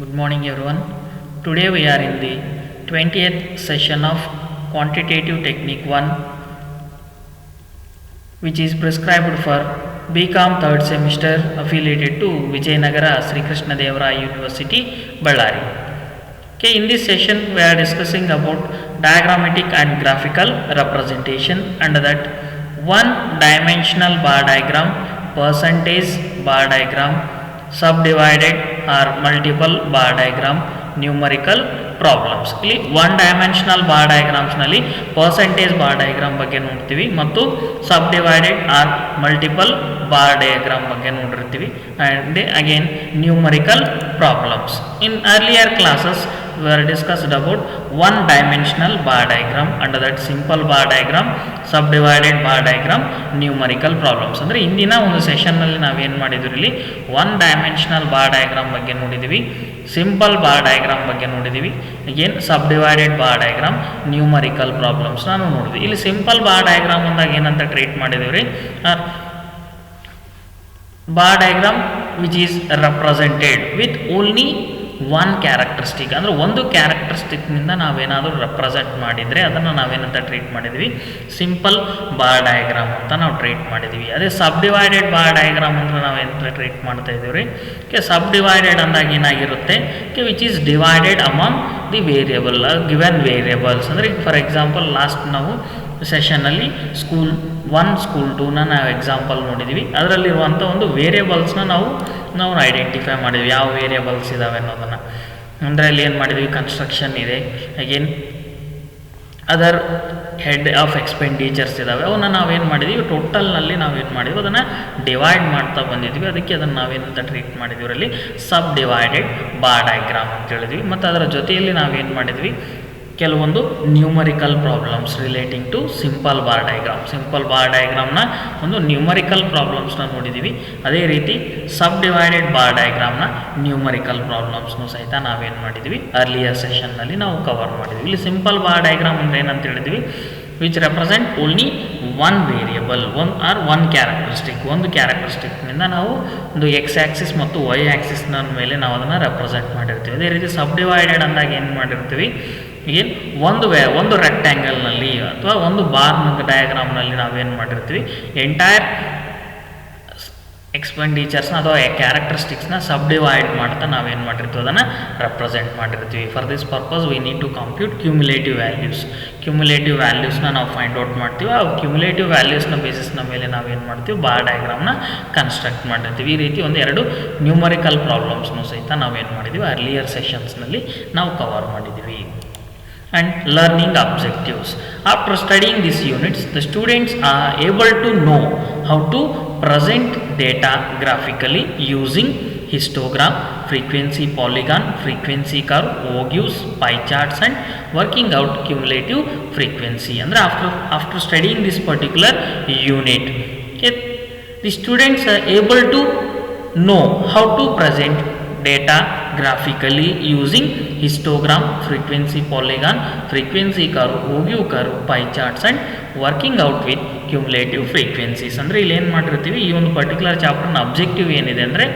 Good morning everyone. Today we are in the 20th session of Quantitative Technique 1, which is prescribed for BCom 3rd semester affiliated to Vijayanagara Sri Krishna Devaraya University, Ballari. Okay, in this session we are discussing about diagrammatic and graphical representation, under that one dimensional bar diagram, percentage bar diagram, subdivided or multiple bar diagram, numerical problems. ಇಲ್ಲಿ one dimensional bar ಡಯಾಗ್ರಾಮ್ಸ್ನಲ್ಲಿ percentage bar diagram ಬಗ್ಗೆ ನೋಡ್ತೀವಿ ಮತ್ತು subdivided or multiple bar diagram ಬಗ್ಗೆ ನೋಡಿರ್ತೀವಿ. And again numerical problems. In earlier classes we were discussed about one dimensional bar diagram, under that simple bar diagram, subdivided bar diagram, numerical problems. ಅಂದರೆ ಇಂದಿನ ಒಂದು ಸೆಷನ್ನಲ್ಲಿ ನಾವೇನು ಮಾಡಿದ್ವಿ, ಇಲ್ಲಿ one dimensional bar diagram ಬಗ್ಗೆ ನೋಡಿದ್ದೀವಿ, ಸಿಂಪಲ್ ಬಾರ್ ಡಯಾಗ್ರಾಮ್ ಬಗ್ಗೆ ನೋಡಿದ್ದೀವಿ, again subdivided bar diagram, numerical problems ನಾನು ನೋಡಿದ್ವಿ. ಇಲ್ಲಿ ಸಿಂಪಲ್ ಬಾರ್ ಡಯಾಗ್ರಾಮ್ ಅಂದಾಗ ಏನಂತ ಟ್ರೀಟ್ ಮಾಡಿದ್ದೀವಿ ರೀ, bar diagram which is represented with only one characteristic, ಅಂದರೆ ಒಂದು ಕ್ಯಾರೆಕ್ಟರಿಸ್ಟಿಕ್ನಿಂದ ನಾವೇನಾದರೂ ರೆಪ್ರೆಸೆಂಟ್ ಮಾಡಿದರೆ ಅದನ್ನು ನಾವೇನಂತ ಟ್ರೀಟ್ ಮಾಡಿದ್ವಿ, ಸಿಂಪಲ್ ಬಾರ್ ಡಯಾಗ್ರಾಮ್ ಅಂತ ನಾವು ಟ್ರೀಟ್ ಮಾಡಿದ್ವಿ. ಅದೇ ಸಬ್ ಡಿವೈಡೆಡ್ ಬಾರ್ ಡಯಾಗ್ರಾಮ್ ಅಂದರೆ ನಾವೇನಂತ ಟ್ರೀಟ್ ಮಾಡ್ತಾ ಇದ್ದೀವಿ ರೀ, ಕೆ ಸಬ್ ಡಿವೈಡೆಡ್ ಅಂದಾಗ ಏನಾಗಿರುತ್ತೆ, K which is divided among the variable given variables. ಅಂದರೆ ಫಾರ್ ಎಕ್ಸಾಂಪಲ್ ಲಾಸ್ಟ್ ನಾವು ಸೆಷನ್ನಲ್ಲಿ ಸ್ಕೂಲ್ 1 ಸ್ಕೂಲ್ 2ನ ನಾವು ಎಕ್ಸಾಂಪಲ್ ನೋಡಿದ್ವಿ. ಅದರಲ್ಲಿರುವಂಥ ಒಂದು ವೇರಿಯಬಲ್ಸ್ನ ನಾವು ಐಡೆಂಟಿಫೈ ಮಾಡಿದ್ವಿ, ಯಾವ ವೇರಿಯಬಲ್ಸ್ ಇದ್ದಾವೆ ಅನ್ನೋದನ್ನು. ಅಂದರೆ ಅಲ್ಲಿ ಏನು ಮಾಡಿದ್ವಿ, ಕನ್ಸ್ಟ್ರಕ್ಷನ್ ಇದೆ, again other head of expenditures ಇದ್ದಾವೆ, ಅವನ್ನ ನಾವೇನು ಮಾಡಿದ್ವಿ, ಟೋಟಲ್ನಲ್ಲಿ ನಾವೇನು ಮಾಡಿದ್ವಿ ಅದನ್ನು ಡಿವೈಡ್ ಮಾಡ್ತಾ ಬಂದಿದ್ವಿ. ಅದಕ್ಕೆ ಅದನ್ನು ನಾವೇನಂತ ಟ್ರೀಟ್ ಮಾಡಿದ್ವಿ, ಅದರಲ್ಲಿ ಸಬ್ ಡಿವೈಡೆಡ್ ಬಾರ್ ಡಯಾಗ್ರಾಮ್ ಅಂತ ಹೇಳಿದ್ವಿ. ಮತ್ತು ಅದರ ಜೊತೆಯಲ್ಲಿ ನಾವೇನು ಮಾಡಿದ್ವಿ, ಕೆಲವೊಂದು numerical problems relating to simple bar diagram, simple bar ಡಯಾಗ್ರಾಮ್ನ ಒಂದು ನ್ಯೂಮರಿಕಲ್ ಪ್ರಾಬ್ಲಮ್ಸ್ನ ನೋಡಿದ್ದೀವಿ. ಅದೇ ರೀತಿ ಸಬ್ ಡಿವೈಡೆಡ್ ಬಾರ್ ಡಯಾಗ್ರಾಮ್ನ ನ್ಯೂಮರಿಕಲ್ ಪ್ರಾಬ್ಲಮ್ಸ್ನು ಸಹಿತ ನಾವೇನು ಮಾಡಿದ್ವಿ, ಅರ್ಲಿಯರ್ ಸೆಷನ್ನಲ್ಲಿ ನಾವು ಕವರ್ ಮಾಡಿದ್ವಿ. ಇಲ್ಲಿ ಸಿಂಪಲ್ ಬಾರ್ ಡಯಾಗ್ರಾಮ್ ಅಂದರೆ ಏನಂತ ಹೇಳಿದ್ವಿ, which represent only one variable, one characteristic, ಒಂದು ಕ್ಯಾರೆಕ್ಟರಿಸ್ಟಿಕ್ನಿಂದ ನಾವು ಒಂದು ಎಕ್ಸ್ ಆ್ಯಕ್ಸಿಸ್ ಮತ್ತು ವೈ ಆ್ಯಕ್ಸಿಸ್ನ ಮೇಲೆ ನಾವು ಅದನ್ನು ರೆಪ್ರೆಸೆಂಟ್ ಮಾಡಿರ್ತೀವಿ. ಅದೇ ರೀತಿ ಸಬ್ ಡಿವೈಡೆಡ್ ಅಂದಾಗ ಏನು ಮಾಡಿರ್ತೀವಿ, ಏನು ಒಂದು ರೆಕ್ಟ್ಯಾಂಗಲ್ನಲ್ಲಿ ಅಥವಾ ಒಂದು ಬಾರ್ ಡಯಾಗ್ರಾಮ್ನಲ್ಲಿ ನಾವೇನು ಮಾಡಿರ್ತೀವಿ, ಎಂಟೈರ್ ಎಕ್ಸ್ಪೆಂಡಿಚರ್ಸ್ನ ಅಥವಾ ಕ್ಯಾರೆಕ್ಟರಿಸ್ಟಿಕ್ಸ್ನ ಸಬ್ ಡಿವೈಡ್ ಮಾಡ್ತಾ ನಾವೇನು ಮಾಡಿರ್ತೀವಿ, ಅದನ್ನು ರೆಪ್ರೆಸೆಂಟ್ ಮಾಡಿರ್ತೀವಿ. For this purpose we need to compute cumulative ವ್ಯಾಲ್ಯೂಸ್ನ ನಾವು ಫೈಂಡ್ ಔಟ್ ಮಾಡ್ತೀವಿ. ಆ ಕ್ಯುಮುಲೇಟಿವ್ ವ್ಯಾಲ್ಯೂಸ್ನ ಬೇಸಿಸ್ನ ಮೇಲೆ ನಾವೇನು ಮಾಡ್ತೀವಿ, ಬಾರ್ ಡಯಾಗ್ರಾಮ್ನ ಕನ್ಸ್ಟ್ರಕ್ಟ್ ಮಾಡಿರ್ತೀವಿ. ಈ ರೀತಿ ಎರಡು ನ್ಯೂಮರಿಕಲ್ ಪ್ರಾಬ್ಲಮ್ಸ್ನು ಸಹಿತ ನಾವೇನು ಮಾಡಿದ್ದೀವಿ, ಅರ್ಲಿಯರ್ ಸೆಷನ್ಸ್ನಲ್ಲಿ ನಾವು ಕವರ್ ಮಾಡಿದ್ದೀವಿ. And learning objectives. After studying these units, the students are able to know how to present data graphically using histogram, frequency polygon, frequency curve, values, pie charts, and working out cumulative frequency. And after studying this particular unit, okay, the students are able to know how to present data graphically using histogram, frequency polygon, frequency curve, value curve, pie charts, and working out with cumulative frequencies. ಅಂದರೆ ಇಲ್ಲಿ ಏನು ಮಾಡಿರ್ತೀವಿ, ಈ ಒಂದು particular ಚಾಪ್ಟರ್ನ objective ಏನಿದೆ ಅಂದರೆ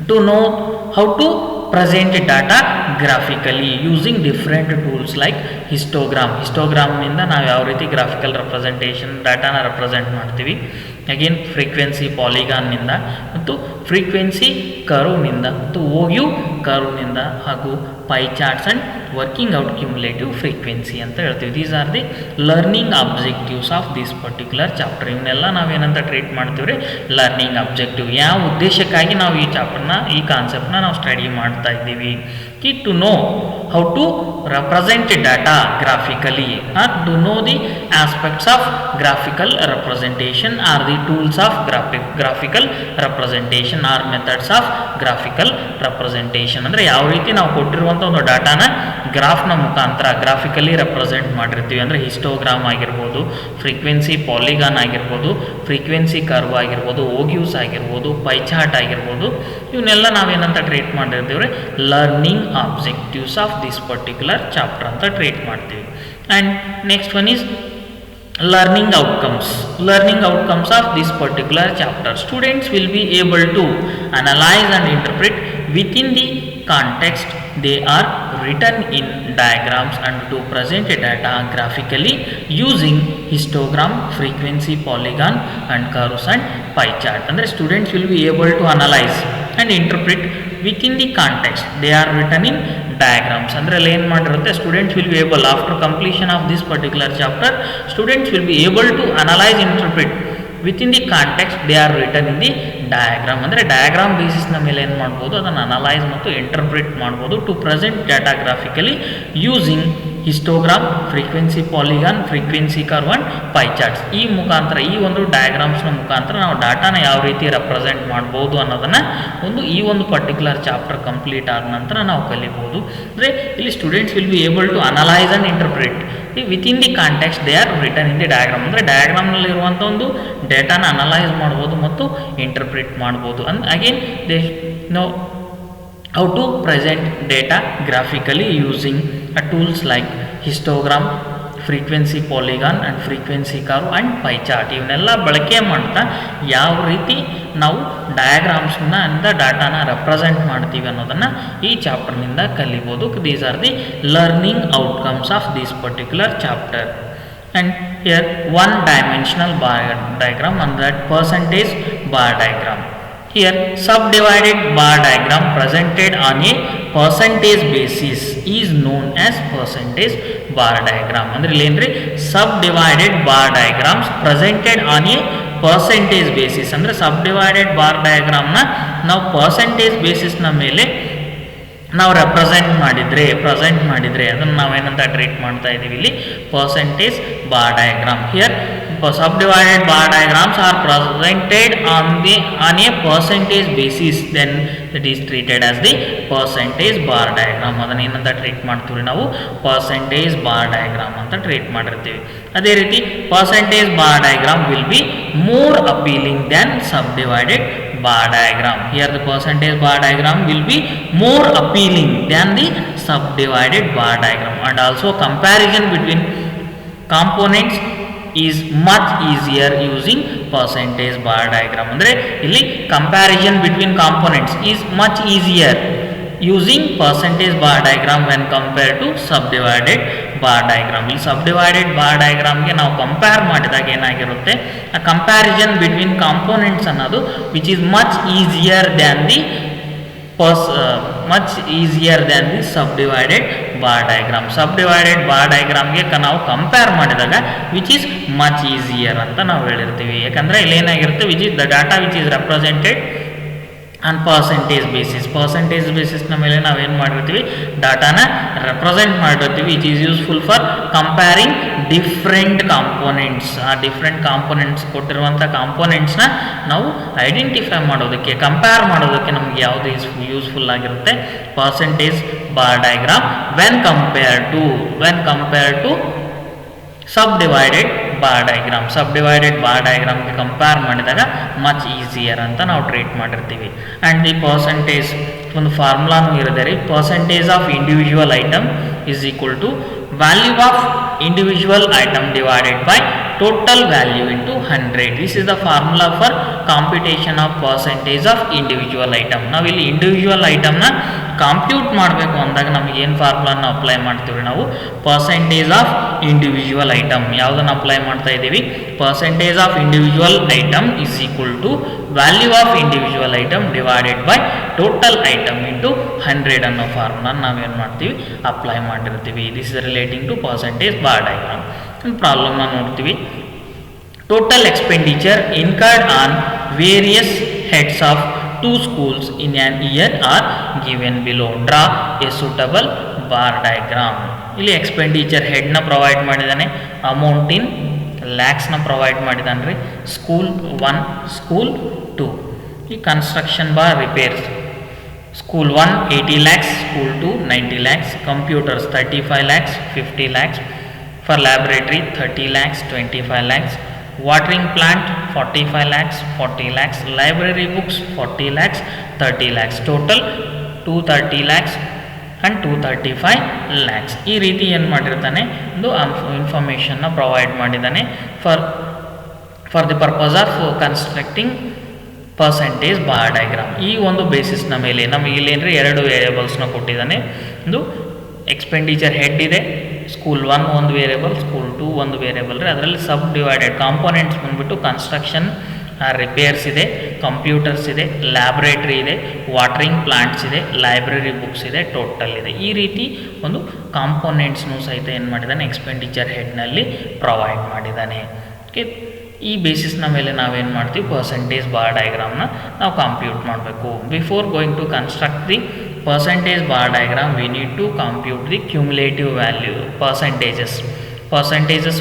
to know how to present data graphically using different tools like ಹಿಸ್ಟೋಗ್ರಾಮ್ನಿಂದ ನಾವು ಯಾವ ರೀತಿ ಗ್ರಾಫಿಕಲ್ ರೆಪ್ರೆಸೆಂಟೇಷನ್ ಡಾಟಾನ ರೆಪ್ರೆಸೆಂಟ್ ಮಾಡ್ತೀವಿ, ಅಗೇನ್ ಫ್ರೀಕ್ವೆನ್ಸಿ ಪಾಲಿಗಾನ್ನಿಂದ ಮತ್ತು ಫ್ರೀಕ್ವೆನ್ಸಿ ಕರ್ವ್ನಿಂದ ಮತ್ತು ಓಯು ಕರ್ವ್ನಿಂದ ಹಾಗೂ pie charts and working out cumulative frequency ಅಂತ ಹೇಳ್ತೀವಿ. These are the learning objectives of this particular chapter. ಇವನ್ನೆಲ್ಲ ನಾವೇನಂತ ಟ್ರೀಟ್ ಮಾಡ್ತೀವಿ ರೀ, ಲರ್ನಿಂಗ್ ಅಬ್ಜೆಕ್ಟಿವ್. ಯಾವ ಉದ್ದೇಶಕ್ಕಾಗಿ ನಾವು ಈ ಚಾಪ್ಟರ್ನ, ಈ ಕಾನ್ಸೆಪ್ಟ್ನ ನಾವು ಸ್ಟಡಿ ಮಾಡ್ತಾ ಇದ್ದೀವಿ, to know how to represent data graphically, or to know the aspects of graphical representation or the tools of graphical representation or methods of graphical representation. ಅಂದರೆ ಯಾವ ರೀತಿ ನಾವು ಕೊಟ್ಟಿರುವಂಥ ಒಂದು ಡಾಟಾನ ಗ್ರಾಫ್ನ ಮುಖಾಂತರ ಗ್ರಾಫಿಕಲಿ ರೆಪ್ರೆಸೆಂಟ್ ಮಾಡಿರ್ತೀವಿ. ಅಂದರೆ ಹಿಸ್ಟೋಗ್ರಾಮ್ ಆಗಿರ್ಬೋದು, ಫ್ರೀಕ್ವೆನ್ಸಿ ಪಾಲಿಗಾನ್ ಆಗಿರ್ಬೋದು, ಫ್ರೀಕ್ವೆನ್ಸಿ ಕರ್ವ್ ಆಗಿರ್ಬೋದು, ಓಗ್ಯೂಸ್ ಆಗಿರ್ಬೋದು, ಪೈ ಚಾರ್ಟ್ ಆಗಿರ್ಬೋದು, ಇವನ್ನೆಲ್ಲ ನಾವೇನಂತ ಟ್ರೀಟ್ ಮಾಡಿರ್ತೀವಿ ರೀ, learning objectives of this particular chapter ಅಂತ ಟ್ರೀಟ್ ಮಾಡ್ತೀವಿ. and next one is learning outcomes of this particular chapter. Students will be able to analyze and interpret within the context they are written in diagrams and to present data graphically using histogram, frequency, polygon and curves and pie chart. Andre students will be able to analyze and interpret within the context they are written in diagrams. Andre ಅಲ್ಲಿ ಏನು ಮಾಡಿರುತ್ತೆ, students will be able, after completion of this particular chapter, students will be able to analyze, interpret within the context they are written in the diagram. ಅಂದರೆ diagram ಬೇಸಿಸ್ನ ಮೇಲೆ ಏನು ಮಾಡ್ಬೋದು, ಅದನ್ನು analyse ಮತ್ತು interpret ಮಾಡ್ಬೋದು to present data graphically using histogram, frequency polygon, frequency curve and pie charts. ಈ ಮುಖಾಂತರ, ಈ ಒಂದು ಡಯಾಗ್ರಾಮ್ಸ್ನ ಮುಖಾಂತರ ನಾವು ಡಾಟಾನ ಯಾವ ರೀತಿ ರೆಪ್ರೆಸೆಂಟ್ ಮಾಡ್ಬೋದು ಅನ್ನೋದನ್ನು ಈ ಒಂದು ಪರ್ಟಿಕ್ಯುಲರ್ ಚಾಪ್ಟರ್ ಕಂಪ್ಲೀಟ್ ಆದ ನಂತರ ನಾವು ಕಲಿಬೋದು. ಅಂದರೆ ಇಲ್ಲಿ students will be able to analyse and interpret within the context they are written in the diagram. ಅಂದರೆ ಡಯಾಗ್ರಾಮ್ನಲ್ಲಿರುವಂಥ ಒಂದು ಡೇಟಾನ ಅನಲೈಸ್ ಮಾಡ್ಬೋದು ಮತ್ತು ಇಂಟರ್ಪ್ರಿಟ್ ಮಾಡ್ಬೋದು. Again they know how to present data graphically using tools like histogram, frequency polygon and frequency curve and pie chart. ಇವನ್ನೆಲ್ಲ ಬಳಕೆ ಮಾಡ್ತಾ ಯಾವ ರೀತಿ ನಾವು ಡಯಾಗ್ರಾಮ್ಸ್ನ ಅಂದ ಡಾಟಾನ ರೆಪ್ರೆಸೆಂಟ್ ಮಾಡ್ತೀವಿ ಅನ್ನೋದನ್ನು ಈ ಚಾಪ್ಟರ್ನಿಂದ ಕಲಿಬೋದು. These are the learning outcomes of this particular chapter. And here one dimensional bar diagram and that percentage bar diagram. Here subdivided bar diagram presented on a percentage basis is known as percentage bar diagram. ಅಂದ್ರೆ ಇಲ್ಲಿ ಏನ್ರಿ, subdivided bar diagrams presented on a percentage basis. ಅಂದ್ರೆ subdivided bar diagram ನ ನಾವು percentage basis ನ ಮೇಲೆ ನಾವು present ಮಾಡಿದರೆ ಅದನ್ನು ನಾವೇನಂತ ಟ್ರೀಟ್ ಮಾಡ್ತಾ ಇದ್ದೀವಿ ಇಲ್ಲಿ, percentage bar diagram. Here subdivided bar diagrams are presented on a percentage basis, then it is treated as the percentage bar diagram. ಅದನ್ನು ಏನಂತ ಟ್ರೀಟ್ ಮಾಡ್ತೀವಿ ನಾವು, ಪರ್ಸೆಂಟೇಜ್ ಬಾರ್ ಡಯಾಗ್ರಾಮ್ ಅಂತ ಟ್ರೀಟ್ ಮಾಡಿರ್ತೀವಿ. ಅದೇ ರೀತಿ percentage bar diagram will be more appealing than subdivided bar diagram. Here the percentage bar diagram will be more appealing than the subdivided bar diagram, and also comparison between components is much easier using percentage bar diagram. ಅಂದರೆ ಇಲ್ಲಿ comparison between components is much easier using percentage bar diagram when compared to subdivided bar diagram. ಇಲ್ಲಿ subdivided bar diagramಗೆ ನಾವು compare ಮಾಡಿದಾಗ ಏನಾಗಿರುತ್ತೆ, ಆ comparison between components ಅನ್ನೋದು which is much easier than the subdivided bar diagram. subdivided bar diagramಗೆ ನಾವು compare ಮಾಡಿದಾಗ which is much easier ಅಂತ ನಾವು ಹೇಳಿರ್ತೀವಿ. ಯಾಕಂದರೆ ಇಲ್ಲಿ ಏನಾಗಿರುತ್ತೆ, which is the data which is represented on percentage ಬೇಸಿಸ್ನ ಮೇಲೆ ನಾವೇನು ಮಾಡಿರ್ತೀವಿ, ಡಾಟಾನ ರೆಪ್ರೆಸೆಂಟ್ ಮಾಡಿರ್ತೀವಿ. It is useful for comparing different components. ಆ ಡಿಫ್ರೆಂಟ್ ಕಾಂಪೋನೆಂಟ್ಸ್ ಕೊಟ್ಟಿರುವಂಥ ಕಾಂಪೋನೆಂಟ್ಸ್ನ ನಾವು ಐಡೆಂಟಿಫೈ ಮಾಡೋದಕ್ಕೆ, ಕಂಪೇರ್ ಮಾಡೋದಕ್ಕೆ ನಮಗೆ ಯಾವುದು ಯೂಸ್ಫುಲ್ ಆಗಿರುತ್ತೆ, percentage bar diagram when compare to subdivided bar diagramಗೆ ಕಂಪೇರ್ ಮಾಡಿದಾಗ ಮಚ್ ಈಸಿಯರ್ ಅಂತ ನಾವು ಟ್ರೀಟ್ ಮಾಡಿರ್ತೀವಿ. ಆ್ಯಂಡ್ ದಿ ಪರ್ಸೆಂಟೇಜ್ ಒಂದು ಫಾರ್ಮುಲಾನು ಇರುತ್ತೆ ರೀ, percentage of individual item is equal to value of individual item divided by total value into 100. This is the formula for computation of percentage of individual item. ನಾವು ಇಲ್ಲಿ individual ಐಟಮ್ನ compute ಮಾಡಬೇಕು ಅಂದಾಗ ನಮಗೆ ಏನು ಫಾರ್ಮುಲಾನ ಅಪ್ಲೈ ಮಾಡ್ತೀವಿ ನಾವು, ಪರ್ಸೆಂಟೇಜ್ ಆಫ್ ಇಂಡಿವಿಜುವಲ್ ಐಟಮ್. ಯಾವುದನ್ನು apply ಮಾಡ್ತಾ ಇದ್ದೀವಿ, percentage of individual item is equal to value of individual item divided by total item into 100 ಅನ್ನೋ ಫಾರ್ಮುಲಾನ ನಾವೇನು ಮಾಡ್ತೀವಿ, ಅಪ್ಲೈ ಮಾಡಿರ್ತೀವಿ. This is relating to percentage bar diagram. ಪ್ರಾಬ್ಲಮ್ನ ನೋಡ್ತೀವಿ. Total expenditure incurred on various heads of 2 schools in an year are given below. Draw a suitable bar diagram. ಇಲ್ಲಿ expenditure ಹೆಡ್ನ provide ಮಾಡಿದ್ದಾನೆ, amount ಇನ್ ಲ್ಯಾಕ್ಸ್ನ provide ಮಾಡಿದ್ದಾನೆ ರೀ. School 1, school 2. ಈ construction bar repairs, school 1 80 lakhs, school 2 90 lakhs, computers 35 lakhs 50 lakhs, for laboratory 30 lakhs 25 lakhs, watering plant 45 lakhs 40 lakhs, library books 40 lakhs 30 lakhs, total 230 lakhs and 235 lakhs. ಈ ರೀತಿ ಏನು ಮಾಡಿರ್ತಾನೆ, ಒಂದು ಇನ್ಫಾರ್ಮೇಷನ್ನ provide ಮಾಡಿದ್ದಾನೆ for the purpose of constructing percentage bar diagram. ಈ ಒಂದು ಬೇಸಿಸ್ನ ಮೇಲೆ ನಮಗೆ ಇಲ್ಲೇನ್ರಿ ಎರಡು ವೇರಿಯೇಬಲ್ಸ್ನ ಕೊಟ್ಟಿದ್ದಾನೆ. ಒಂದು ಎಕ್ಸ್ಪೆಂಡಿಚರ್ ಹೆಡ್ ಇದೆ, ಸ್ಕೂಲ್ 1 ಒಂದು ವೇರಿಯೇಬಲ್, ಸ್ಕೂಲ್ 2 ಒಂದು ವೇರಿಯೇಬಲ್ ರೀ. ಅದರಲ್ಲಿ ಸಬ್ ಡಿವೈಡೆಡ್ ಕಾಂಪೋನೆಂಟ್ಸ್ ಬಂದುಬಿಟ್ಟು ಕನ್ಸ್ಟ್ರಕ್ಷನ್ ರಿಪೇರ್ಸ್ ಇದೆ, ಕಂಪ್ಯೂಟರ್ಸ್ ಇದೆ, ಲ್ಯಾಬ್ರೇಟ್ರಿ ಇದೆ, ವಾಟರಿಂಗ್ ಪ್ಲಾಂಟ್ಸ್ ಇದೆ, ಲೈಬ್ರರಿ ಬುಕ್ಸ್ ಇದೆ, ಟೋಟಲ್ ಇದೆ. ಈ ರೀತಿ ಒಂದು ಕಾಂಪೋನೆಂಟ್ಸ್ನು ಸಹಿತ ಏನು ಮಾಡಿದ್ದಾನೆ ಎಕ್ಸ್ಪೆಂಡಿಚರ್ ಹೆಡ್ನಲ್ಲಿ ಪ್ರೊವೈಡ್ ಮಾಡಿದ್ದಾನೆ. ಓಕೆ, ಈ ಬೇಸಿಸ್ನ ಮೇಲೆ ನಾವೇನು ಮಾಡ್ತೀವಿ ಪರ್ಸೆಂಟೇಜ್ ಬಾರ್ ಡಯಾಗ್ರಾಮ್ನ ನಾವು ಕಂಪ್ಯೂಟ್ ಮಾಡಬೇಕು. Before going to construct the percentage bar diagram we need to compute the cumulative value percentages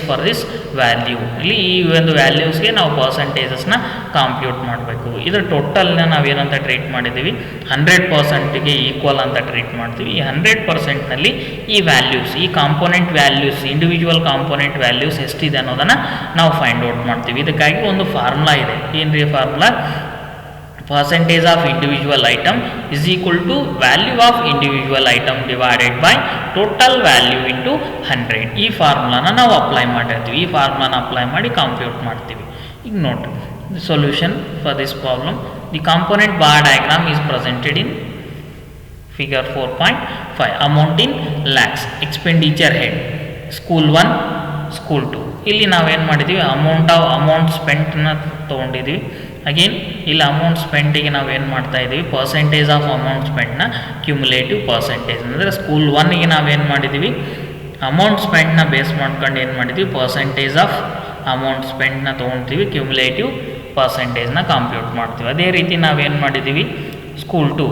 for this value. ಇಲ್ಲಿ ಈ ಒಂದು ವ್ಯಾಲ್ಯೂಸ್ಗೆ ನಾವು ಪರ್ಸೆಂಟೇಜಸ್ನ ಕಂಪ್ಯೂಟ್ ಮಾಡಬೇಕು. ಇದರ ಟೋಟಲ್ನ ನಾವೇನಂತ ಟ್ರೀಟ್ ಮಾಡಿದ್ದೀವಿ 100%ಗೆ ಈಕ್ವಲ್ ಅಂತ ಟ್ರೀಟ್ ಮಾಡ್ತೀವಿ. ಈ 100%ನಲ್ಲಿ ಈ ವ್ಯಾಲ್ಯೂಸ್, ಈ component values, individual component values ಎಷ್ಟಿದೆ ಅನ್ನೋದನ್ನು ನಾವು ಫೈಂಡ್ ಔಟ್ ಮಾಡ್ತೀವಿ. ಇದಕ್ಕಾಗಿ ಒಂದು ಫಾರ್ಮುಲಾ ಇದೆ. ಏನ್ರಿ formula? percentage of individual item is equal to value of individual item divided by total value into 100. ಈ ಫಾರ್ಮುಲಾನ ನಾವು ಅಪ್ಲೈ ಮಾಡಿರ್ತೀವಿ. ಈ ಫಾರ್ಮುಲಾನ ಅಪ್ಲೈ ಮಾಡಿ ಕಂಪ್ಯೂಟ್ ಮಾಡ್ತೀವಿ. ಈಗ ನೋಡ್ರಿ, the solution for this problem, the component bar diagram is presented in figure 4.5. amount in lakhs, expenditure head school 1 school 2. ಇಲ್ಲಿ ನಾವೇನು ಮಾಡಿದ್ದೀವಿ ಅಮೌಂಟ್ ಸ್ಪೆಂಟ್ನ ತೊಗೊಂಡಿದ್ದೀವಿ. ಅಗೇನ್ ಇಲ್ಲಿ ಅಮೌಂಟ್ ಸ್ಪೆಂಟಿಗೆ ನಾವೇನು ಮಾಡ್ತಾ ಇದ್ದೀವಿ ಪರ್ಸೆಂಟೇಜ್ ಆಫ್ ಅಮೌಂಟ್ ಸ್ಪೆಂಟ್ನ ಕ್ಯುಮುಲೇಟಿವ್ ಪರ್ಸೆಂಟೇಜ್. ಅಂದರೆ ಸ್ಕೂಲ್ 1ಗೆ ನಾವೇನು ಮಾಡಿದ್ದೀವಿ ಅಮೌಂಟ್ ಸ್ಪೆಂಟ್ನ ಬೇಸ್ ಮಾಡ್ಕೊಂಡು ಏನು ಮಾಡಿದ್ದೀವಿ ಪರ್ಸೆಂಟೇಜ್ ಆಫ್ ಅಮೌಂಟ್ ಸ್ಪೆಂಟ್ನ ತೊಗೊಳ್ತೀವಿ, ಕ್ಯುಮುಲೇಟಿವ್ ಪರ್ಸೆಂಟೇಜ್ನ ಕಂಪ್ಯೂಟ್ ಮಾಡ್ತೀವಿ. ಅದೇ ರೀತಿ ನಾವೇನು ಮಾಡಿದ್ದೀವಿ school 2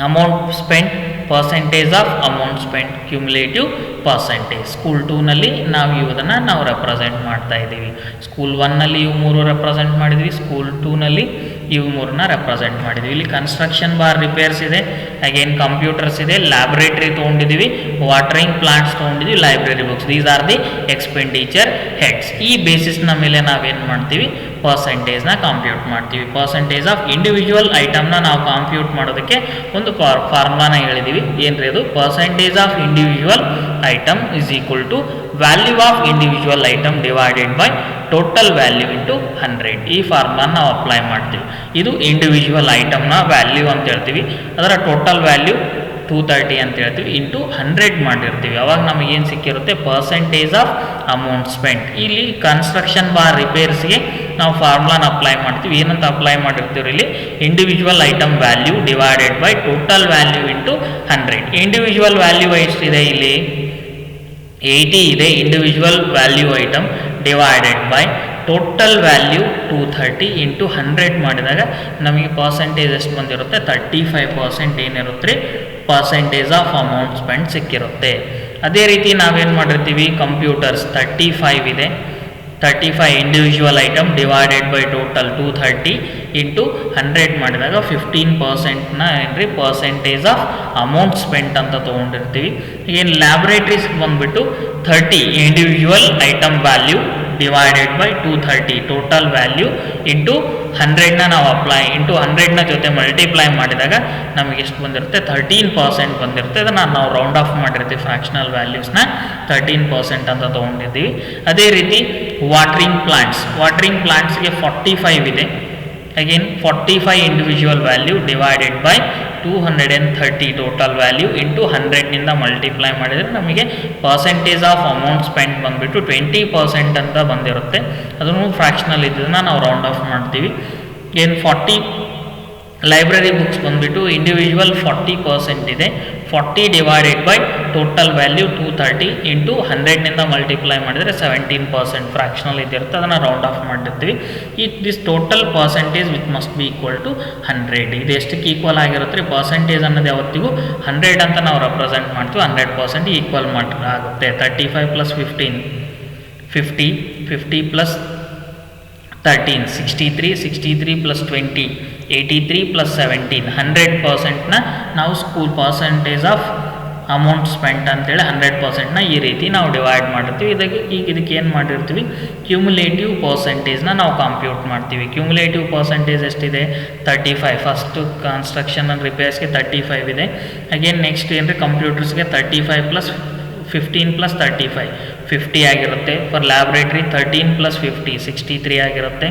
amount spent percentage of amount spent cumulative percentage. School 2ನಲ್ಲಿ ನಾವು ಇವುದನ್ನು ನಾವು ರೆಪ್ರೆಸೆಂಟ್ ಮಾಡ್ತಾ ಇದ್ದೀವಿ. ಸ್ಕೂಲ್ 1ನಲ್ಲಿ ಇವು 3 ರೆಪ್ರೆಸೆಂಟ್ ಮಾಡಿದ್ವಿ, ಸ್ಕೂಲ್ 2ನಲ್ಲಿ ಇವು 3ನ ರೆಪ್ರೆಸೆಂಟ್ ಮಾಡಿದ್ವಿ. ಇಲ್ಲಿ ಕನ್ಸ್ಟ್ರಕ್ಷನ್ ಬಾರ್ ರಿಪೇರ್ಸ್ ಇದೆ, ಅಗೇನ್ ಕಂಪ್ಯೂಟರ್ಸ್ ಇದೆ, ಲ್ಯಾಬ್ರೇಟರಿ ತೊಗೊಂಡಿದ್ದೀವಿ, ವಾಟರಿಂಗ್ ಪ್ಲಾಂಟ್ಸ್ ತೊಗೊಂಡಿದ್ದೀವಿ, library books. These are the expenditure heads. ಈ ಬೇಸಿಸ್ನ ಮೇಲೆ ನಾವೇನು ಮಾಡ್ತೀವಿ ಪರ್ಸೆಂಟೇಜ್ನ ಕಂಪ್ಯೂಟ್ ಮಾಡ್ತೀವಿ. ಪರ್ಸೆಂಟೇಜ್ ಆಫ್ ಇಂಡಿವಿಜುವಲ್ ಐಟಮ್ನ ನಾವು ಕಂಪ್ಯೂಟ್ ಮಾಡೋದಕ್ಕೆ ಒಂದು ಫಾರ್ಮುಲಾನ ಹೇಳಿದ್ದೀವಿ. ಏನ್ರಿ ಅದು? Percentage of individual item is equal to value of individual item divided by total value into 100. ಈ ಫಾರ್ಮುಲಾನ ನಾವು ಅಪ್ಲೈ ಮಾಡ್ತೀವಿ. ಇದು ಇಂಡಿವಿಜುವಲ್ ಐಟಮ್ನ ವ್ಯಾಲ್ಯೂ ಅಂತ ಹೇಳ್ತೀವಿ, ಅದರ ಟೋಟಲ್ ವ್ಯಾಲ್ಯೂ 230 ಅಂತ ಹೇಳ್ತೀವಿ, ಇಂಟು 100 ಮಾಡಿರ್ತೀವಿ. ಅವಾಗ ನಮಗೇನು ಸಿಕ್ಕಿರುತ್ತೆ ಪರ್ಸೆಂಟೇಜ್ ಆಫ್ ಅಮೌಂಟ್ ಸ್ಪೆಂಟ್. ಇಲ್ಲಿ ಕನ್ಸ್ಟ್ರಕ್ಷನ್ ಬಾರ್ ರಿಪೇರ್ಸ್ಗೆ ನಾವು ಫಾರ್ಮುಲಾನ ಅಪ್ಲೈ ಮಾಡ್ತೀವಿ. ಏನಂತ ಅಪ್ಲೈ ಮಾಡಿರ್ತೀವಿ ಇಲ್ಲಿ individual item value divided by total value into 100. Individual value ಎಷ್ಟಿದೆ ಇಲ್ಲಿ 80 ಇದೆ. Individual value item divided by total value 230 into 100 ಮಾಡಿದಾಗ ನಮಗೆ ಪರ್ಸೆಂಟೇಜ್ ಎಷ್ಟು ಬಂದಿರುತ್ತೆ 35% ಏನಿರುತ್ತೆ ರೀ ಪರ್ಸೆಂಟೇಜ್ ಆಫ್ ಅಮೌಂಟ್ ಸ್ಪೆಂಡ್ ಸಿಕ್ಕಿರುತ್ತೆ. ಅದೇ ರೀತಿ ನಾವೇನು ಮಾಡಿರ್ತೀವಿ ಕಂಪ್ಯೂಟರ್ಸ್ 35 ಇದೆ, 35 individual item divided by total 230 into 100 ಮಾಡಿದಾಗ 15%ನ ಏನ್ರಿ ಪರ್ಸೆಂಟೇಜ್ ಆಫ್ ಅಮೌಂಟ್ ಸ್ಪೆಂಟ್ ಅಂತ ತೊಗೊಂಡಿರ್ತೀವಿ. ಏನು ಲ್ಯಾಬ್ರೇಟ್ರೀಸ್ ಬಂದುಬಿಟ್ಟು 30 individual item value divided by 230 total value into 100ನ ನಾವು ಅಪ್ಲೈ ಇಂಟು 100ನ ಜೊತೆ ಮಲ್ಟಿಪ್ಲೈ ಮಾಡಿದಾಗ ನಮಗೆ ಎಷ್ಟು ಬಂದಿರುತ್ತೆ 13% ಬಂದಿರುತ್ತೆ. ಅದನ್ನು ನಾವು ರೌಂಡ್ ಆಫ್ ಮಾಡಿರ್ತೀವಿ, ಫ್ರ್ಯಾಕ್ಷನಲ್ ವ್ಯಾಲ್ಯೂಸ್ನ 13% ಅಂತ ತೊಗೊಂಡಿದ್ದೀವಿ. ಅದೇ ರೀತಿ ವಾಟರಿಂಗ್ ಪ್ಲಾಂಟ್ಸ್ಗೆ 45 ಇದೆ. Again 45 individual value divided by 230 total value into 100ನಿಂದ ಮಲ್ಟಿಪ್ಲೈ ಮಾಡಿದರೆ ನಮಗೆ ಪರ್ಸೆಂಟೇಜ್ ಆಫ್ ಅಮೌಂಟ್ ಸ್ಪೆಂಡ್ ಬಂದುಬಿಟ್ಟು 20% ಅಂತ ಬಂದಿರುತ್ತೆ. ಅದನ್ನು ಫ್ರ್ಯಾಕ್ಷನಲ್ ಇದನ್ನು ನಾವು ರೌಂಡ್ ಆಫ್ ಮಾಡ್ತೀವಿ. ಏನು 40 ಲೈಬ್ರರಿ ಬುಕ್ಸ್ ಬಂದುಬಿಟ್ಟು ಇಂಡಿವಿಜುವಲ್ 40% ಇದೆ. 40 divided by total value 230 into 100ನಿಂದ ಮಲ್ಟಿಪ್ಲೈ ಮಾಡಿದರೆ 17% ಫ್ರ್ಯಾಕ್ಷನಲ್ ಇದಿರುತ್ತೆ, ಅದನ್ನು ರೌಂಡ್ ಆಫ್ ಮಾಡಿರ್ತೀವಿ. This total percentage which must be equal to 100. ಇದು ಎಷ್ಟಕ್ಕೆ ಈಕ್ವಲ್ ಆಗಿರುತ್ತೆ ರೀ ಪರ್ಸೆಂಟೇಜ್ ಅನ್ನೋದು ಯಾವತ್ತಿಗೂ 100 ಅಂತ ನಾವು ರೆಪ್ರೆಸೆಂಟ್ ಮಾಡ್ತೀವಿ. 100% ಈಕ್ವಲ್ ಆಗುತ್ತೆ. 35 ಪ್ಲಸ್ 15 50, 50 ಪ್ಲಸ್ 13 63 ಪ್ಲಸ್ 20 83 ಪ್ಲಸ್ 17 100%ನ ನಾವು school percentage of amount spent ಅಂತೇಳಿ 100%ನ ಈ ರೀತಿ ನಾವು ಡಿವೈಡ್ ಮಾಡಿರ್ತೀವಿ. ಇದಕ್ಕೆ ಏನು ಮಾಡಿರ್ತೀವಿ ಕ್ಯುಮುಲೇಟಿವ್ ಪರ್ಸೆಂಟೇಜ್ನ ನಾವು ಕಂಪ್ಯೂಟ್ ಮಾಡ್ತೀವಿ. ಕ್ಯುಮುಲೇಟಿವ್ ಪರ್ಸೆಂಟೇಜ್ ಎಷ್ಟಿದೆ 35. ಫಸ್ಟ್ ಕನ್ಸ್ಟ್ರಕ್ಷನ್ ಆ್ಯಂಡ್ ರಿಪೇರ್ಸ್ಗೆ 35 ಇದೆ. ಅಗೇನ್ ನೆಕ್ಸ್ಟ್ ಏನ್ರಿ ಕಂಪ್ಯೂಟರ್ಸ್ಗೆ 35 ಪ್ಲಸ್ 15 ಪ್ಲಸ್ 35 50 ಆಗಿರುತ್ತೆ. ಫಾರ್ ಲ್ಯಾಬ್ರೇಟ್ರಿ 13 ಪ್ಲಸ್ 50 63 ಆಗಿರುತ್ತೆ.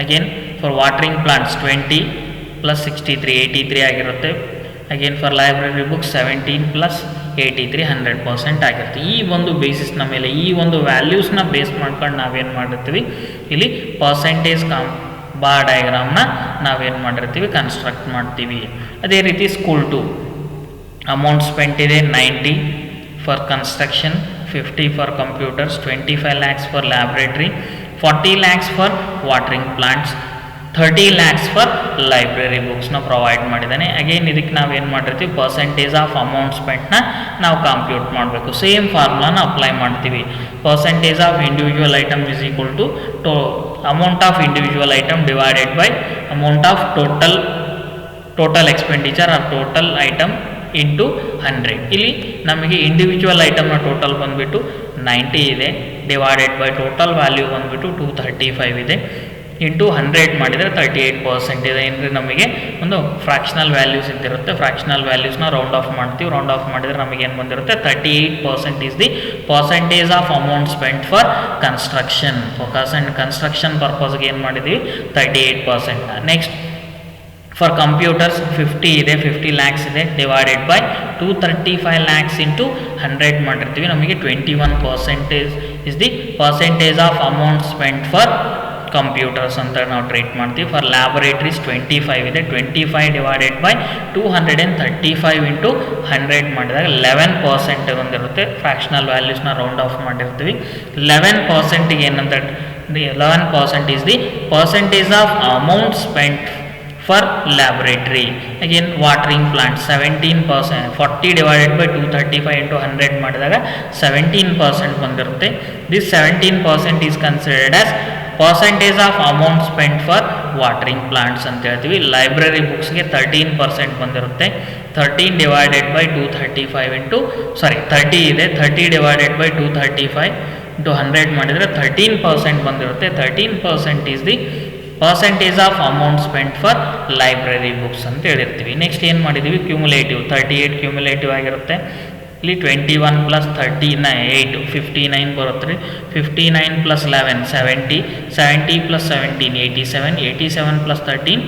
Again for watering plants 20 plus 63 83 ಆಗಿರುತ್ತೆ. Again for library books 17 plus 83 100% ಆಗಿರುತ್ತೆ. ಈ ಒಂದು ಬೇಸಿಸ್ನ ಮೇಲೆ ಈ ಒಂದು ವ್ಯಾಲ್ಯೂಸ್ನ ಬೇಸ್ ಮಾಡ್ಕೊಂಡು ನಾವೇನು ಮಾಡಿರ್ತೀವಿ ಇಲ್ಲಿ ಪರ್ಸೆಂಟೇಜ್ ಬಾರ್ ಡಯಾಗ್ರಾಮ್ನ ನಾವೇನು ಮಾಡಿರ್ತೀವಿ ಕನ್ಸ್ಟ್ರಕ್ಟ್ ಮಾಡ್ತೀವಿ. ಅದೇ ರೀತಿ ಸ್ಕೂಲ್ 2 ಅಮೌಂಟ್ ಸ್ಪೆಂಟ್ ಇದೆ 90 for construction, 50 for computers, 25 lakhs for laboratory, 40 lakhs for watering plants, 30 lakhs for library ಬುಕ್ಸ್ನ ಪ್ರೊವೈಡ್ ಮಾಡಿದ್ದಾನೆ. ಅಗೇನ್ ಇದಕ್ಕೆ ನಾವೇನು ಮಾಡಿರ್ತೀವಿ ಪರ್ಸೆಂಟೇಜ್ ಆಫ್ ಅಮೌಂಟ್ ಸ್ಪೆಂಟ್ನ ನಾವು ಕಂಪ್ಯೂಟ್ ಮಾಡಬೇಕು. ಸೇಮ್ ಫಾರ್ಮುಲಾನ ಅಪ್ಲೈ ಮಾಡ್ತೀವಿ. Percentage of individual item is equal to amount of individual item divided by amount of total expenditure or total item into 100. ಇಲ್ಲಿ ನಮಗೆ ಇಂಡಿವಿಜುವಲ್ ಐಟಮ್ನ ಟೋಟಲ್ ಬಂದುಬಿಟ್ಟು 90 ಇದೆ, ಡಿವೈಡೆಡ್ ಬೈ ಟೋಟಲ್ ವ್ಯಾಲ್ಯೂ ಬಂದುಬಿಟ್ಟು 235 ಇದೆ, ಇಂಟು 100 ಮಾಡಿದರೆ 38% ಇದೆ. ಅಂದರೆ ನಮಗೆ ಒಂದು ಫ್ರಾಕ್ಷನಲ್ ವ್ಯಾಲ್ಯೂಸ್ ಇದ್ದಿರುತ್ತೆ. ಫ್ರಾಕ್ಷನಲ್ ವ್ಯಾಲ್ಯೂಸ್ನ ರೌಂಡ್ ಆಫ್ ಮಾಡ್ತೀವಿ. ರೌಂಡ್ ಆಫ್ ಮಾಡಿದರೆ ನಮಗೇನು ಬಂದಿರುತ್ತೆ 38% is the percentage of amount spent for construction. Construction ಪರ್ಪಸ್ಗೆ ಏನು ಮಾಡಿದ್ದೀವಿ 38%. ನೆಕ್ಸ್ಟ್ ಫಾರ್ ಕಂಪ್ಯೂಟರ್ಸ್ 50 ಇದೆ, 50 lakhs ಇದೆ, ಡಿವೈಡೆಡ್ ಬೈ 235 lakhs ಇಂಟು 100 ಮಾಡಿರ್ತೀವಿ. ನಮಗೆ 21% is the percentage of amount spent for computers ಅಂತ ನಾವು ಟ್ರೀಟ್ ಮಾಡ್ತೀವಿ. ಫಾರ್ ಲ್ಯಾಬೊರೇಟ್ರೀಸ್ 25 ಇದೆ, 25 ಡಿವೈಡೆಡ್ ಬೈ 235 ಇಂಟು 100 ಮಾಡಿದಾಗ 11% ಬಂದಿರುತ್ತೆ. ಫ್ರಾಕ್ಷನಲ್ ವ್ಯಾಲ್ಯೂಸ್ನ ರೌಂಡ್ ಆಫ್ ಮಾಡಿರ್ತೀವಿ. 11% ಏನಂತ 11% is the percentage of amount spent for laboratory. Again watering plant 17%, 40 divided by 235 into 100 ಮಾಡಿದಾಗ 17% ಬಂದಿರುತ್ತೆ. This 17% is considered as percentage of amount spent for watering plants ಅಂತ ಹೇಳ್ತೀವಿ. Library ಬುಕ್ಸ್ಗೆ 13% ಬಂದಿರುತ್ತೆ. 13 ಡಿವೈಡೆಡ್ ಬೈ 235 ಇಂಟು 30 ಇದೆ, 30 divided by 235 into 100 ಮಾಡಿದರೆ 13% ಬಂದಿರುತ್ತೆ. 13% is the percentage of amount spent for library books ಅಂತ ಹೇಳಿರ್ತೀವಿ. Next ಏನು ಮಾಡಿದ್ದೀವಿ ಕ್ಯುಮುಲೇಟಿವ್ 38 ಕ್ಯುಮುಲೇಟಿವ್ ಆಗಿರುತ್ತೆ. ಇಲ್ಲಿ 21 ಪ್ಲಸ್ 38 59 ಬರುತ್ತೆ ರೀ. 59 plus 11 70, 70 plus 17 87, 87 plus 13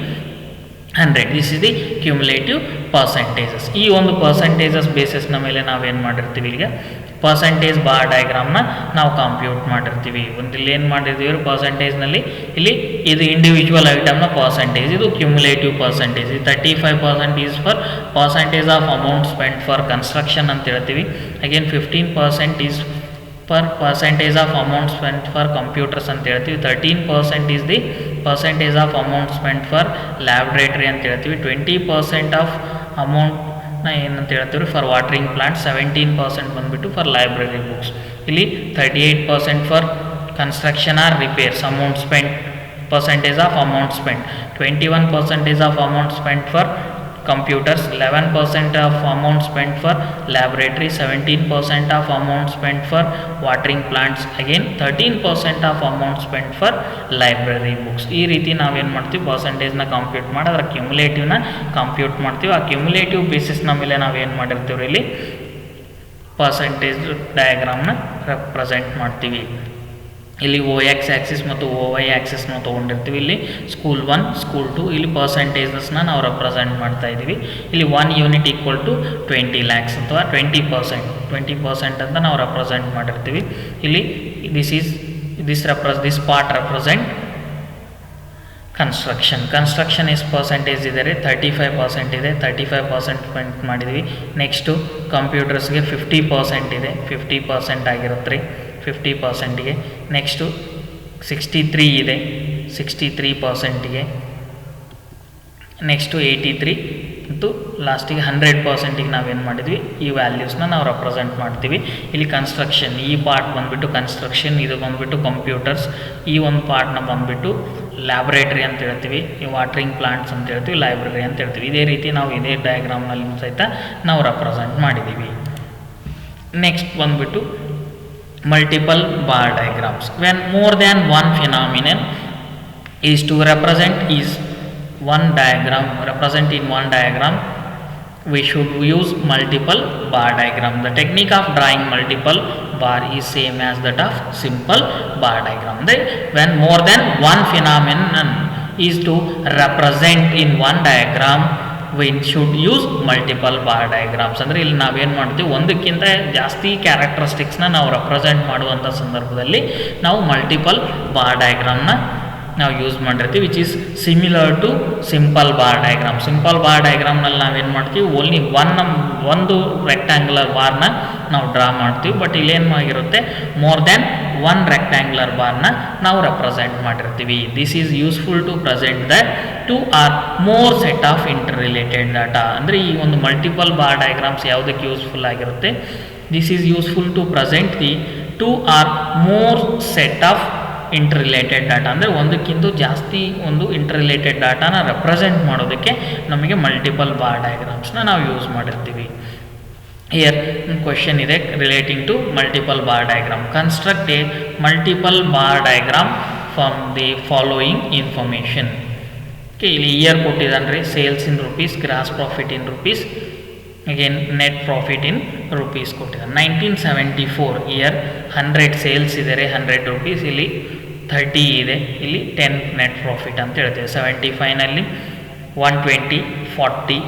100. This is the cumulative percentages. ಈ ಒಂದು ಪರ್ಸೆಂಟೇಜಸ್ ಬೇಸಿಸ್ನ ಮೇಲೆ ನಾವೇನು ಮಾಡಿರ್ತೀವಿ ಈಗ ಪರ್ಸೆಂಟೇಜ್ ಬಾರ್ ಡಯಾಗ್ರಾಮ್ನ ನಾವು ಕಂಪ್ಯೂಟ್ ಮಾಡಿರ್ತೀವಿ. ಇಲ್ಲಿ ಏನು ಮಾಡಿರ್ತೀವಿ ಪರ್ಸೆಂಟೇಜ್ನಲ್ಲಿ ಇಲ್ಲಿ ಇದು ಇಂಡಿವಿಜುವಲ್ ಐಟಮ್ನ ಪರ್ಸೆಂಟೇಜ್, ಇದು cumulative percentage. 35% is for percentage of amount spent for construction ಅಂತ ಹೇಳ್ತೀವಿ. Again 15% is for percentage of amount spent for computers ಅಂತ ಹೇಳ್ತೀವಿ. 13% is the percentage of amount spent for laboratory ಅಂತ ಹೇಳ್ತೀವಿ. 20% ಆಫ್ ಅಮೌಂಟ್ ಏನಂತ ಹೇಳ್ತೀವಿ for watering plant. 17% ಬಂದುಬಿಟ್ಟು for library books. ಇಲ್ಲಿ 38% for construction or repairs amount spent percentage of amount spent. 21% of amount spent for computers, 11% of amount spent for laboratory, 17% of amount spent for watering plants, again 13% of amount spent for library books. ಈ ರೀತಿ ನಾವೇನು ಮಾಡ್ತೀವಿ ಪರ್ಸೆಂಟೇಜ್ನ compute ಮಾಡಿ ಅದರ ಕ್ಯುಮುಲೇಟಿವ್ನ compute ಮಾಡ್ತೀವಿ. ಆ cumulative ಬೇಸಿಸ್ನ ಮೇಲೆ ನಾವೇನು ಮಾಡಿರ್ತೀವಿ ಇಲ್ಲಿ ಪರ್ಸೆಂಟೇಜ್ ಡಯಾಗ್ರಾಮ್ನ ರೆಪ್ರೆಸೆಂಟ್ ಮಾಡ್ತೀವಿ. ಇಲ್ಲಿ OX ಆ್ಯಕ್ಸಿಸ್ ಮತ್ತು OY ಆ್ಯಕ್ಸಿಸ್ನ ತೊಗೊಂಡಿರ್ತೀವಿ. ಇಲ್ಲಿ ಸ್ಕೂಲ್ 1 ಸ್ಕೂಲ್ 2 ಇಲ್ಲಿ ಪರ್ಸೆಂಟೇಜಸ್ನ ನಾವು ರೆಪ್ರೆಸೆಂಟ್ ಮಾಡ್ತಾ ಇದ್ದೀವಿ. ಇಲ್ಲಿ 1 ಯೂನಿಟ್ ಈಕ್ವಲ್ ಟು 20 lakhs ಅಥವಾ 20% ಅಂತ ನಾವು ರೆಪ್ರೆಸೆಂಟ್ ಮಾಡಿರ್ತೀವಿ. ಇಲ್ಲಿ this part represent construction is percentage ಇದೆ ರೀ 35% ಇದೆ, 35% ಸ್ಪೆಂಟ್ ಮಾಡಿದ್ವಿ. ನೆಕ್ಸ್ಟು ಕಂಪ್ಯೂಟರ್ಸ್ಗೆ 50% ಇದೆ, 50% ಆಗಿರುತ್ತೆ ರೀ 50%ಗೆ. ನೆಕ್ಸ್ಟು 63 ಇದೆ 63%ಗೆ. ನೆಕ್ಸ್ಟು 83 ಮತ್ತು ಲಾಸ್ಟಿಗೆ 100%ಗೆ ನಾವೇನು ಮಾಡಿದ್ವಿ ಈ ವ್ಯಾಲ್ಯೂಸ್ನ ನಾವು ರೆಪ್ರೆಸೆಂಟ್ ಮಾಡ್ತೀವಿ. ಇಲ್ಲಿ ಕನ್ಸ್ಟ್ರಕ್ಷನ್ ಈ ಪಾರ್ಟ್ ಬಂದುಬಿಟ್ಟು ಕನ್ಸ್ಟ್ರಕ್ಷನ್, ಇದು ಬಂದುಬಿಟ್ಟು ಕಂಪ್ಯೂಟರ್ಸ್, ಈ ಒಂದು ಪಾರ್ಟ್ನ ಬಂದುಬಿಟ್ಟು ಲ್ಯಾಬ್ರೇಟರಿ ಅಂತ ಹೇಳ್ತೀವಿ, ಈ ವಾಟರಿಂಗ್ ಪ್ಲಾಂಟ್ಸ್ ಅಂತ ಹೇಳ್ತೀವಿ, ಲೈಬ್ರರಿ ಅಂತ ಹೇಳ್ತೀವಿ. ಇದೇ ರೀತಿ ನಾವು ಇದೇ ಡಯಾಗ್ರಾಮ್ನಲ್ಲಿ ಸಹಿತ ನಾವು ರೆಪ್ರೆಸೆಂಟ್ ಮಾಡಿದ್ದೀವಿ. ನೆಕ್ಸ್ಟ್ ಬಂದುಬಿಟ್ಟು multiple bar diagrams. When more than one phenomenon is to represent in one diagram, we should use multiple bar diagram. The technique of drawing multiple bar is same as that of simple bar diagram. Then when more than one phenomenon is to represent in one diagram, we should use multiple bar diagrams. ಅಂದರೆ ಇಲ್ಲಿ ನಾವೇನು ಮಾಡ್ತೀವಿ, ಒಂದಕ್ಕಿಂತ ಜಾಸ್ತಿ ಕ್ಯಾರೆಕ್ಟರಿಸ್ಟಿಕ್ಸ್ನ ನಾವು represent ಮಾಡುವಂಥ ಸಂದರ್ಭದಲ್ಲಿ ನಾವು ಮಲ್ಟಿಪಲ್ ಬಾರ್ ಡಯಾಗ್ರಾಮ್ನ ನಾವು ಯೂಸ್ ಮಾಡಿರ್ತೀವಿ, which is similar to simple bar diagram. Simple bar ಡಯಾಗ್ರಾಮ್ನಲ್ಲಿ ನಾವೇನು ಮಾಡ್ತೀವಿ, ಓನ್ಲಿ ಒಂದು ರೆಕ್ಟ್ಯಾಂಗ್ಯುಲರ್ ಬಾರ್ನ ನಾವು ಡ್ರಾ ಮಾಡ್ತೀವಿ. ಬಟ್ ಇಲ್ಲೇನು ಆಗಿರುತ್ತೆ, ಮೋರ್ ದ್ಯಾನ್ ಒನ್ ರೆಕ್ಟ್ಯಾಂಗ್ಯುಲರ್ ಬಾರ್ನ ನಾವು ರೆಪ್ರೆಸೆಂಟ್ ಮಾಡಿರ್ತೀವಿ. This is useful to present that two or more set of interrelated data. ಅಂದರೆ ಈ ಒಂದು ಮಲ್ಟಿಪಲ್ ಬಾರ್ ಡಯಾಗ್ರಾಮ್ಸ್ ಯಾವುದಕ್ಕೆ ಯೂಸ್ಫುಲ್ ಆಗಿರುತ್ತೆ, this is useful to present the two or more set of interrelated data. ಅಂದರೆ ಒಂದಕ್ಕಿಂತ ಜಾಸ್ತಿ ಒಂದು inter related ಡಾಟಾನ represent ಮಾಡೋದಕ್ಕೆ ನಮಗೆ ಮಲ್ಟಿಪಲ್ ಬಾರ್ ಡಯಾಗ್ರಾಮ್ಸ್ನ ನಾವು ಯೂಸ್ ಮಾಡಿರ್ತೀವಿ. ಹಿಯರ್ ಕ್ವೆಶನ್ ಇದೆ relating to multiple bar diagram. Construct a multiple bar diagram from the following information. Okay, ಇಲ್ಲಿ ಇಯರ್ ಕೊಟ್ಟಿದ್ದಾನೆ, sales in rupees, gross profit in rupees, again net profit in rupees ಕೊಟ್ಟಿದ್ದಾರೆ. 1974 year 100 sales ಇದೆ, 100 rupees, ಇಲ್ಲಿ 30 ಇದೆ, ಇಲ್ಲಿ 10 net profit ಅಂತ ಹೇಳ್ತೇವೆ. 75ನಲ್ಲಿ 120, 40,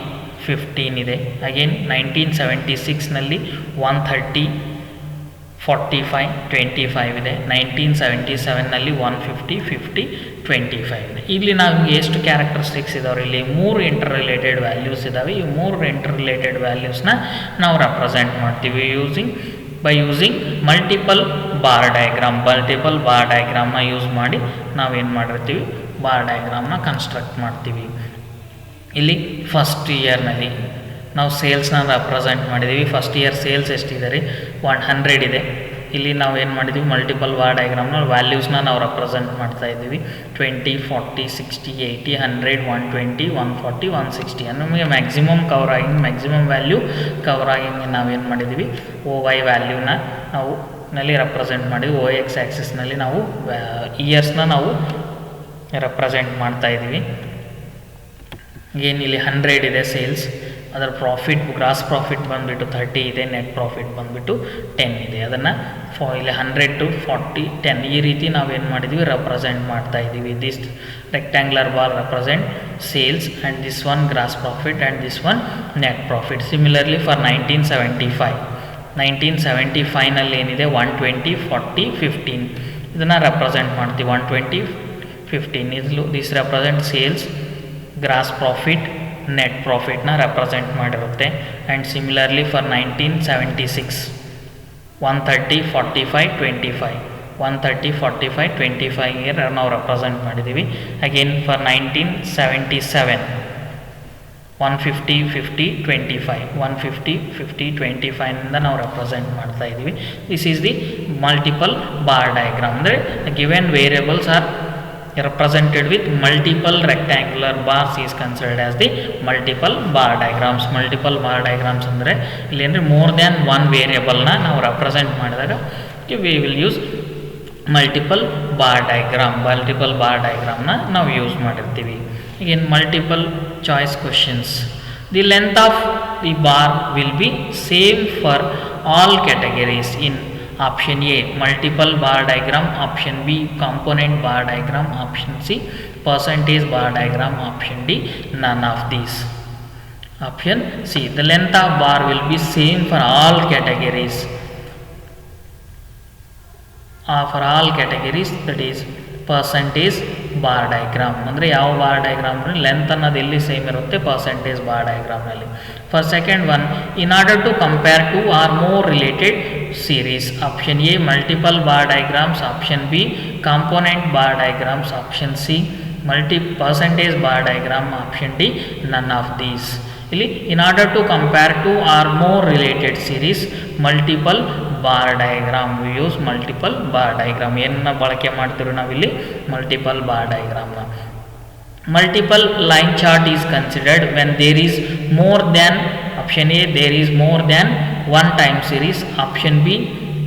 15 ಇದೆ. ಅಗೇನ್ 1976ನಲ್ಲಿ 130, 45, 25 ಇದೆ. 1977ನಲ್ಲಿ 150, 50, 25 ಇದೆ. ಇಲ್ಲಿ ನಾವು ಎಷ್ಟು ಕ್ಯಾರೆಕ್ಟರಿಸ್ಟಿಕ್ಸ್ ಇದಾವೆ, ಇಲ್ಲಿ 3 ಇಂಟರ್ ರಿಲೇಟೆಡ್ ವ್ಯಾಲ್ಯೂಸ್ ಇದ್ದಾವೆ. ಈ 3 ಇಂಟರ್ ರಿಲೇಟೆಡ್ ವ್ಯಾಲ್ಯೂಸ್ನ ನಾವು ರೆಪ್ರೆಸೆಂಟ್ ಮಾಡ್ತೀವಿ by using multiple bar diagram. Multiple bar ಡಯಾಗ್ರಾಮ್ನ ಯೂಸ್ ಮಾಡಿ ನಾವೇನು ಮಾಡಿರ್ತೀವಿ, ಬಾರ್ ಡಯಾಗ್ರಾಮ್ನ ಕನ್ಸ್ಟ್ರಕ್ಟ್ ಮಾಡ್ತೀವಿ. ಇಲ್ಲಿ ಫಸ್ಟ್ ಇಯರ್ನಲ್ಲಿ ನಾವು ಸೇಲ್ಸ್ನ ರೆಪ್ರೆಸೆಂಟ್ ಮಾಡಿದ್ದೀವಿ. ಫಸ್ಟ್ ಇಯರ್ ಸೇಲ್ಸ್ ಎಷ್ಟಿದೆ ರೀ, 100 ಇದೆ. ಇಲ್ಲಿ ನಾವು ಏನು ಮಾಡಿದ್ದೀವಿ, ಮಲ್ಟಿಪಲ್ ಬಾರ್ ಡಯಾಗ್ರಾಮ್ನ ವ್ಯಾಲ್ಯೂಸ್ನ ನಾವು ರೆಪ್ರೆಸೆಂಟ್ ಮಾಡ್ತಾ ಇದ್ದೀವಿ. 20, 40, 60, 80, 100, 120, 140, 160 ನಮಗೆ ಮ್ಯಾಕ್ಸಿಮಮ್ ಕವರ್ ಆಗಿ, ಮ್ಯಾಕ್ಸಿಮಮ್ ವ್ಯಾಲ್ಯೂ ಕವರ್ ಆಗಿ ನಾವೇನು ಮಾಡಿದ್ದೀವಿ, OY ವ್ಯಾಲ್ಯೂನ ನಾವು ನಲ್ಲಿ ರೆಪ್ರೆಸೆಂಟ್ ಮಾಡಿದ್ವಿ. OX ಆ್ಯಕ್ಸಿಸ್ನಲ್ಲಿ ನಾವು ಇಯರ್ಸ್ನ ನಾವು ರೆಪ್ರೆಸೆಂಟ್ ಮಾಡ್ತಾ ಇದ್ದೀವಿ. ಏನು ಇಲ್ಲಿ 100 ಇದೆ ಸೇಲ್ಸ್, ಅದರ ಪ್ರಾಫಿಟ್, ಗ್ರಾಸ್ ಪ್ರಾಫಿಟ್ ಬಂದುಬಿಟ್ಟು 30 ಇದೆ, ನೆಟ್ ಪ್ರಾಫಿಟ್ ಬಂದುಬಿಟ್ಟು 10 ಇದೆ. ಅದನ್ನು ಇಲ್ಲಿ 100 to 40, 10 ಈ ರೀತಿ ನಾವೇನು ಮಾಡಿದ್ವಿ, ರೆಪ್ರೆಸೆಂಟ್ ಮಾಡ್ತಾ ಇದ್ದೀವಿ. This rectangular bar represent sales and this one gross profit and this one net profit. Similarly for 1975ನಲ್ಲಿ ಏನಿದೆ, 120, 40, 15 ಇದನ್ನು ರೆಪ್ರೆಸೆಂಟ್ ಮಾಡ್ತೀವಿ. 120, 15 ಇದು this represent sales, gross profit, net ಪ್ರಾಫಿಟ್ನ ರೆಪ್ರೆಸೆಂಟ್ ಮಾಡಿರುತ್ತೆ. ಆ್ಯಂಡ್ ಸಿಮಿಲರ್ಲಿ ಫಾರ್ 1976 130, 45, 25 130, 45, 25 ನಾವು ರೆಪ್ರೆಸೆಂಟ್ ಮಾಡಿದ್ದೀವಿ. ಅಗೇನ್ ಫಾರ್ 1977 150, 50, 25 150, 50, 25 ನಾವು ರೆಪ್ರೆಸೆಂಟ್ ಮಾಡ್ತಾ ಇದ್ದೀವಿ. This is the multiple bar diagram. ಅಂದರೆ given variables are represented with multiple rectangular bars is considered as the multiple bar diagrams. Multiple bar diagrams ಅಂದರೆ ಇಲ್ಲಿ ಅಂದರೆ more than one ವೇರಿಯಬಲ್ನ ನಾವು represent ಮಾಡಿದಾಗ we will use multiple bar diagram. Multiple bar ಡಯಾಗ್ರಾಮ್ನ ನಾವು use ಮಾಡಿರ್ತೀವಿ. ಈಗೇನು multiple choice questions. The length of the bar will be same for all categories in Option A multiple bar diagram, Option B component bar diagram, Option C percentage bar diagram, Option D none of these. Option C, the length of bar will be same for all categories. For all categories, that is percentage bar diagram. ಅಂದರೆ ಯಾವ bar diagram length ಅನ್ನೋದು ಎಲ್ಲಿ same ಇರುತ್ತೆ, percentage bar ಡಯಾಗ್ರಾಮ್ನಲ್ಲಿ. For second one, in order to compare two or more related series. Option A multiple bar diagrams, option B component bar diagrams, option C percentage bar diagram, option D none of these. ಇಲ್ಲಿ in order to compare two or more related series multiple bar diagram, we use multiple bar diagram. ಏನನ್ನ ಬಳಕೆ ಮಾಡ್ತೀವಿ ನಾವಿಲ್ಲಿ, multiple bar ಡಯಾಗ್ರಾಮ್ನ. Multiple line chart is considered when there is more than, option A there is more than one time series, option B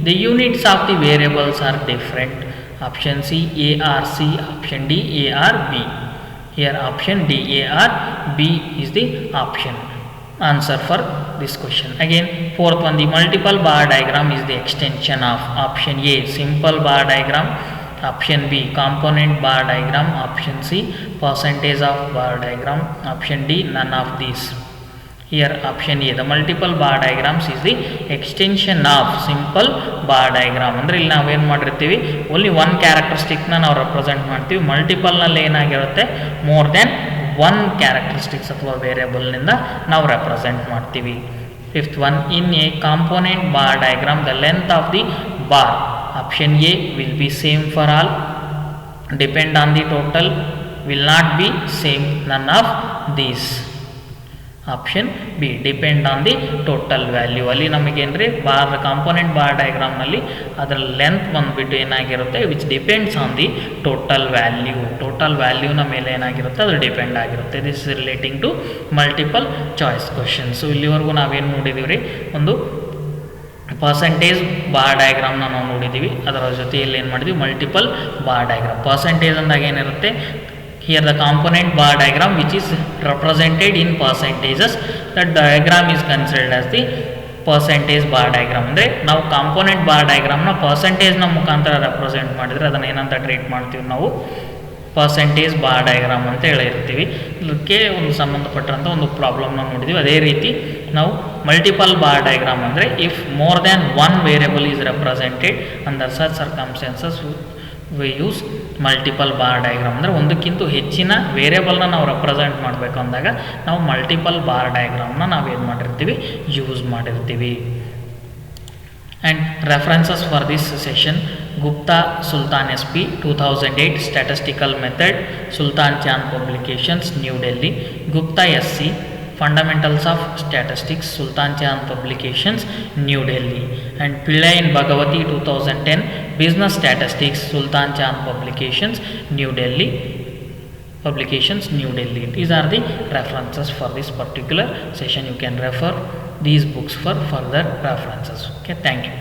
the units of the variables are different, option C A or C, option D A or B. Here option D A or B is the option answer for this question. Again fourth one, the multiple bar diagram is the extension of option A simple bar diagram, option B component bar diagram, option C percentage of bar diagram. Option D, none of these. Here option A, the multiple bar diagrams is the extension of simple bar diagram. ಅಂದರೆ ಇಲ್ಲಿ ನಾವೇನು ಮಾಡಿರ್ತೀವಿ, only one ಕ್ಯಾರೆಕ್ಟರಿಸ್ಟಿಕ್ನ ನಾವು represent ಮಾಡ್ತೀವಿ. ಮಲ್ಟಿಪಲ್ನಲ್ಲಿ ಏನಾಗಿರುತ್ತೆ, more than one characteristics ಅಥವಾ ವೇರಿಯಬಲ್ನಿಂದ ನಾವು represent ಮಾಡ್ತೀವಿ. Fifth one, in a component bar diagram the length of the bar. Option A will be same for all, depend on the total, will not be same, none of these. Option B, depend on the total value. ಅಲ್ಲಿ ನಮಗೇನ್ರಿ bar component bar ಡಯಾಗ್ರಾಮ್ನಲ್ಲಿ ಅದರ length ಬಂದುಬಿಟ್ಟು ಏನಾಗಿರುತ್ತೆ, which depends on the total value. Total ವ್ಯಾಲ್ಯೂನ ಮೇಲೆ ಏನಾಗಿರುತ್ತೆ, ಅದು ಡಿಪೆಂಡ್ ಆಗಿರುತ್ತೆ. This is relating to multiple choice questions. ಇಲ್ಲಿವರೆಗೂ ನಾವೇನು ನೋಡಿದ್ದೀವಿ ರೀ, ಒಂದು ಪರ್ಸೆಂಟೇಜ್ ಬಾರ್ ಡಯಾಗ್ರಾಮ್ನ ನಾವು ನೋಡಿದ್ದೀವಿ. ಅದರ ಜೊತೆಯಲ್ಲಿ ಏನು ಮಾಡಿದ್ವಿ, ಮಲ್ಟಿಪಲ್ ಬಾರ್ ಡಯಾಗ್ರಾಮ್. ಪರ್ಸೆಂಟೇಜ್ ಅಂದಾಗ ಏನಿರುತ್ತೆ, here the component bar diagram which is represented in percentages, that diagram is considered as the percentage bar diagram. ಅಂದರೆ ನಾವು ಕಾಂಪೋನೆಂಟ್ ಬಾರ್ ಡಯಾಗ್ರಾಮ್ನ ಪರ್ಸೆಂಟೇಜ್ನ ಮುಖಾಂತರ ರೆಪ್ರೆಸೆಂಟ್ ಮಾಡಿದರೆ ಅದನ್ನು ಏನಂತ ಟ್ರೀಟ್ ಮಾಡ್ತೀವಿ ನಾವು, ಪರ್ಸೆಂಟೇಜ್ ಬಾರ್ ಡಯಾಗ್ರಾಮ್ ಅಂತ ಹೇಳಿರ್ತೀವಿ. ಇದಕ್ಕೆ ಒಂದು ಸಂಬಂಧಪಟ್ಟಂಥ ಒಂದು ಪ್ರಾಬ್ಲಮ್ನ ನೋಡಿದ್ದೀವಿ. ಅದೇ ರೀತಿ ನಾವು ಮಲ್ಟಿಪಲ್ ಬಾರ್ ಡಯಾಗ್ರಾಮ್ ಅಂದರೆ if more than one variable is represented under such circumstances V use multiple bar diagram. ಅಂದರೆ ಒಂದಕ್ಕಿಂತ ಹೆಚ್ಚಿನ ವೇರಿಯಬಲ್ನ ನಾವು ರೆಪ್ರೆಸೆಂಟ್ ಮಾಡಬೇಕು ಅಂದಾಗ ನಾವು ಮಲ್ಟಿಪಲ್ ಬಾರ್ ಡಯಾಗ್ರಾಮ್ನ ನಾವೇನು ಮಾಡಿರ್ತೀವಿ, ಯೂಸ್ ಮಾಡಿರ್ತೀವಿ. And references for this session, Gupta Sultan SP 2008 statistical method, Sultan Chand publications, new Delhi. Gupta SC Fundamentals of Statistics, Sultan Chand Publications, New Delhi. And Pillai and Bhagavati 2010 Business Statistics, Sultan Chand Publications, New Delhi. These are the references for this particular session. You can refer these books for further references. Okay, thank you.